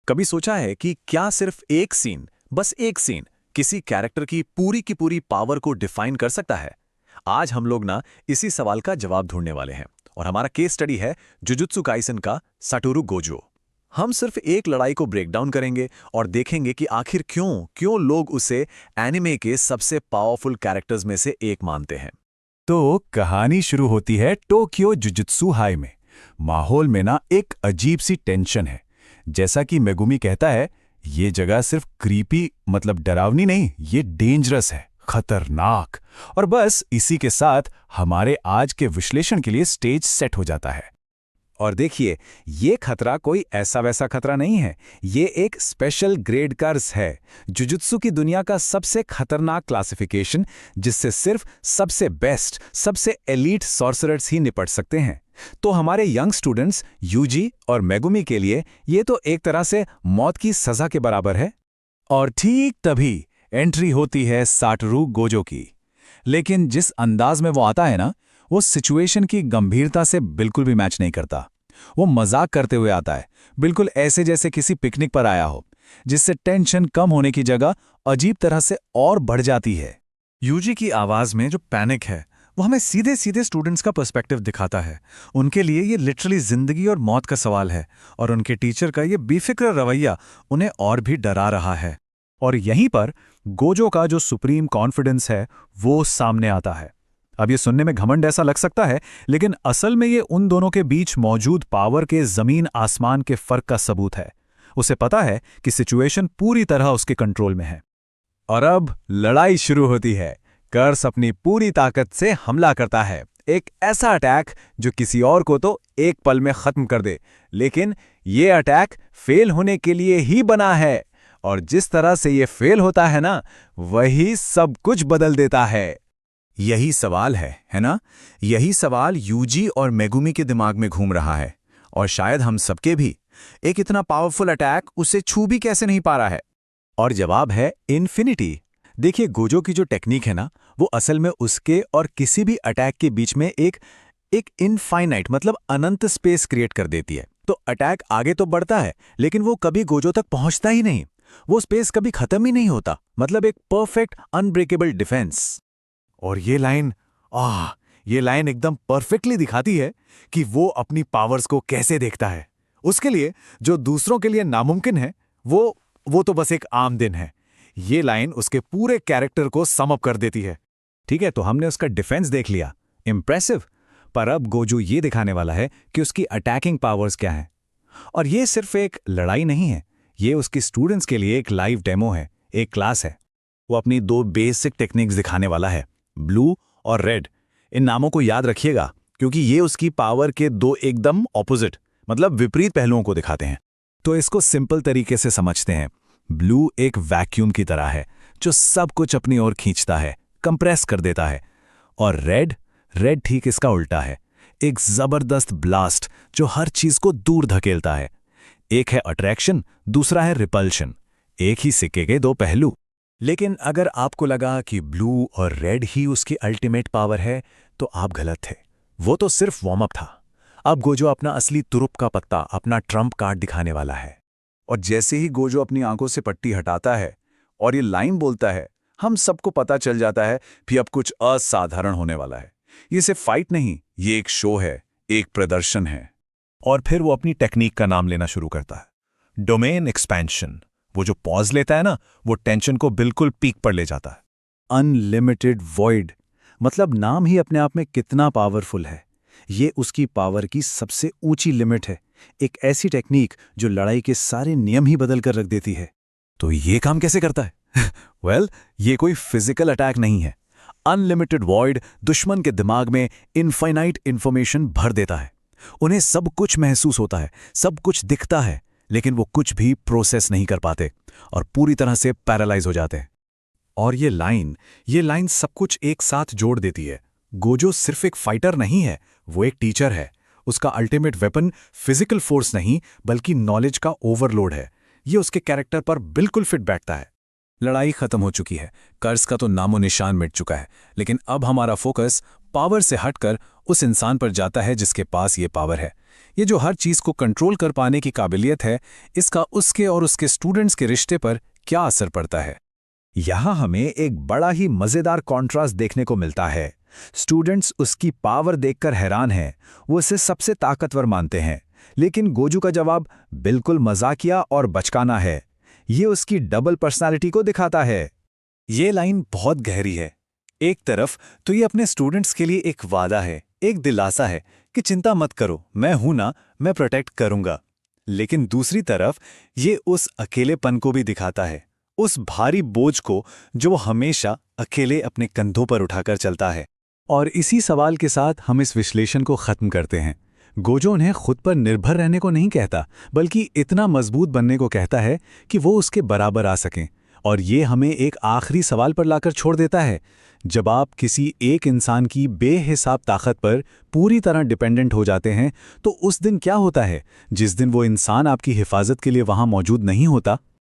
कभी सोचा है कि क्या सिर्फ एक सीन, बस एक सीन, किसी कैरेक्टर की पूरी पावर को डिफाइन कर सकता है? आज हम लोग ना इसी सवाल का जवाब ढूंढने वाले हैं और हमारा केस स्टडी है जुजुत्सु काइसेन का साटोरू गोजो। हम सिर्फ एक लड़ाई को ब्रेक डाउन करेंगे और देखेंगे कि आखिर क्यों लोग उसे एनिमे के सबसे पावरफुल कैरेक्टर्स में से एक मानते हैं। तो कहानी शुरू होती है टोक्यो जुजुत्सु हाई में। माहौल में ना एक अजीब सी टेंशन है। जैसा कि मेगुमी कहता है, ये जगह सिर्फ क्रीपी मतलब डरावनी नहीं, ये डेंजरस है, खतरनाक। और बस इसी के साथ हमारे आज के विश्लेषण के लिए स्टेज सेट हो जाता है। और देखिए, ये खतरा कोई ऐसा वैसा खतरा नहीं है, ये एक स्पेशल ग्रेड कर्स है, जुजुत्सु की दुनिया का सबसे खतरनाक क्लासिफिकेशन, जिससे सिर्फ सबसे बेस्ट, सबसे एलीट सॉर्सरर्स ही निपट सकते हैं। तो हमारे यंग स्टूडेंट्स यूजी और मेगुमी के लिए ये तो एक तरह से मौत की सजा के बराबर है। और ठीक तभी एंट्री होती है साटोरू गोजो की। लेकिन जिस अंदाज में वो आता है ना, वो सिचुएशन की गंभीरता से बिल्कुल भी मैच नहीं करता। वो मजाक करते हुए आता है, बिल्कुल ऐसे जैसे किसी पिकनिक पर आया हो, जिससे टेंशन कम होने की जगह अजीब तरह से और बढ़ जाती है। यूजी की आवाज में जो पैनिक है, वो हमें सीधे सीधे स्टूडेंट्स का पर्सपेक्टिव दिखाता है। उनके लिए ये लिटरली जिंदगी और मौत का सवाल है, और उनके टीचर का ये बेफिक्र रवैया उन्हें और भी डरा रहा है। और यहीं पर गोजो का जो सुप्रीम कॉन्फिडेंस है, वो सामने आता है। अब ये सुनने में घमंड ऐसा लग सकता है, लेकिन असल में ये उन दोनों के बीच मौजूद पावर के जमीन आसमान के फर्क का सबूत है। उसे पता है कि सिचुएशन पूरी तरह उसके कंट्रोल में है। और अब लड़ाई शुरू होती है। कर्स अपनी पूरी ताकत से हमला करता है, एक ऐसा अटैक जो किसी और को तो एक पल में खत्म कर दे, लेकिन ये अटैक फेल होने के लिए ही बना है। और जिस तरह से ये फेल होता है ना, वही सब कुछ बदल देता है। यही सवाल है ना? यही सवाल यूजी और मेगुमी के दिमाग में घूम रहा है, और शायद हम सबके भी। एक इतना पावरफुल अटैक उसे छू भी कैसे नहीं पा रहा है? और जवाब है इन्फिनिटी। देखिए, गोजो की जो टेक्निक है ना, वो असल में उसके और किसी भी अटैक के बीच में एक इनफाइनाइट मतलब अनंत स्पेस क्रिएट कर देती है। तो अटैक आगे तो बढ़ता है, लेकिन वो कभी गोजो तक पहुंचता ही नहीं। वो स्पेस कभी खत्म ही नहीं होता, मतलब एक परफेक्ट अनब्रेकेबल डिफेंस। और ये लाइन एकदम परफेक्टली दिखाती है कि वो अपनी पावर्स को कैसे देखता है। उसके लिए जो दूसरों के लिए नामुमकिन है, वो तो बस एक आम दिन है। ये लाइन उसके पूरे कैरेक्टर को सम अप कर देती है। ठीक है, तो हमने उसका डिफेंस देख लिया, इम्प्रेसिव। पर अब गोजो ये दिखाने वाला है कि उसकी अटैकिंग पावर्स क्या हैं। और ये सिर्फ एक लड़ाई नहीं है, ये उसकी स्टूडेंट्स के लिए एक लाइव डेमो है, एक क्लास है। वो अपनी दो बेसिक टेक्निक्स दिखाने वाला है, ब्लू और रेड। इन नामों को याद रखिएगा, क्योंकि ये उसकी पावर के दो एकदम ऑपोजिट मतलब विपरीत पहलुओं को दिखाते हैं। तो इसको सिंपल तरीके से समझते हैं। ब्लू एक वैक्यूम की तरह है, जो सब कुछ अपनी ओर खींचता है, कंप्रेस कर देता है। और रेड ठीक इसका उल्टा है, एक जबरदस्त ब्लास्ट जो हर चीज को दूर धकेलता है। एक है अट्रैक्शन, दूसरा है रिपल्शन। एक ही सिक्के के दो पहलू। लेकिन अगर आपको लगा कि ब्लू और रेड ही उसकी अल्टीमेट पावर है, तो आप गलत थे। वो तो सिर्फ वार्म अप था। अब गोजो अपना असली तुरुप का पत्ता, अपना ट्रम्प कार्ड दिखाने वाला है। और जैसे ही गोजो अपनी आंखों से पट्टी हटाता है और ये लाइन बोलता है, हम सबको पता चल जाता है कि अब कुछ असाधारण होने वाला है। ये सिर्फ फाइट नहीं, ये एक शो है, एक प्रदर्शन है। और फिर वो अपनी टेक्निक का नाम लेना शुरू करता है, डोमेन एक्सपेंशन। वो जो पॉज लेता है ना, वो टेंशन को बिल्कुल पीक पर ले जाता है। अनलिमिटेड वॉइड, मतलब नाम ही अपने आप में कितना पावरफुल है। ये उसकी पावर की सबसे ऊंची लिमिट है, एक ऐसी टेक्निक जो लड़ाई के सारे नियम ही बदल कर रख देती है। तो ये काम कैसे करता है? वेल, ये कोई फिजिकल अटैक नहीं है। अनलिमिटेड वॉइड दुश्मन के दिमाग में इनफाइनाइट इंफॉर्मेशन भर देता है। उन्हें सब कुछ महसूस होता है, सब कुछ दिखता है, लेकिन वो कुछ भी प्रोसेस नहीं कर पाते और पूरी तरह से पैरालाइज हो जाते हैं। और ये लाइन सब कुछ एक साथ जोड़ देती है। गोजो सिर्फ एक फाइटर नहीं है, वो एक टीचर है। उसका अल्टीमेट वेपन फिजिकल फोर्स नहीं, बल्कि नॉलेज का ओवरलोड है। ये उसके कैरेक्टर पर बिल्कुल फिट बैठता है। लड़ाई खत्म हो चुकी है, कर्स का तो नामो निशान मिट चुका है, लेकिन अब हमारा फोकस पावर से हटकर उस इंसान पर जाता है जिसके पास ये पावर है। ये जो हर चीज को कंट्रोल कर पाने की काबिलियत है, इसका उसके और उसके स्टूडेंट्स के रिश्ते पर क्या असर पड़ता है? यहाँ हमें एक बड़ा ही मजेदार कॉन्ट्रास्ट देखने को मिलता है। स्टूडेंट्स उसकी पावर देखकर हैरान हैं, वो उसे सबसे ताकतवर मानते हैं, लेकिन गोजू का जवाब बिल्कुल मजाकिया और बचकाना है। ये उसकी डबल पर्सनालिटी को दिखाता है। ये लाइन बहुत गहरी है। एक तरफ तो ये अपने स्टूडेंट्स के लिए एक वादा है, एक दिलासा है कि चिंता मत करो, मैं हूं ना, मैं प्रोटेक्ट करूंगा। लेकिन दूसरी तरफ ये उस अकेलेपन को भी दिखाता है, उस भारी बोझ को जो वो हमेशा अकेले अपने कंधों पर उठाकर चलता है। और इसी सवाल के साथ हम इस विश्लेषण को खत्म करते हैं। गोजो उन्हें खुद पर निर्भर रहने को नहीं कहता, बल्कि इतना मजबूत बनने को कहता है कि वो उसके बराबर आ सकें। और ये हमें एक आखिरी सवाल पर लाकर छोड़ देता है। जब आप किसी एक इंसान की बेहिसाब ताकत पर पूरी तरह डिपेंडेंट हो जाते हैं, तो उस दिन क्या होता है जिस दिन वो इंसान आपकी हिफाजत के लिए वहां मौजूद नहीं होता?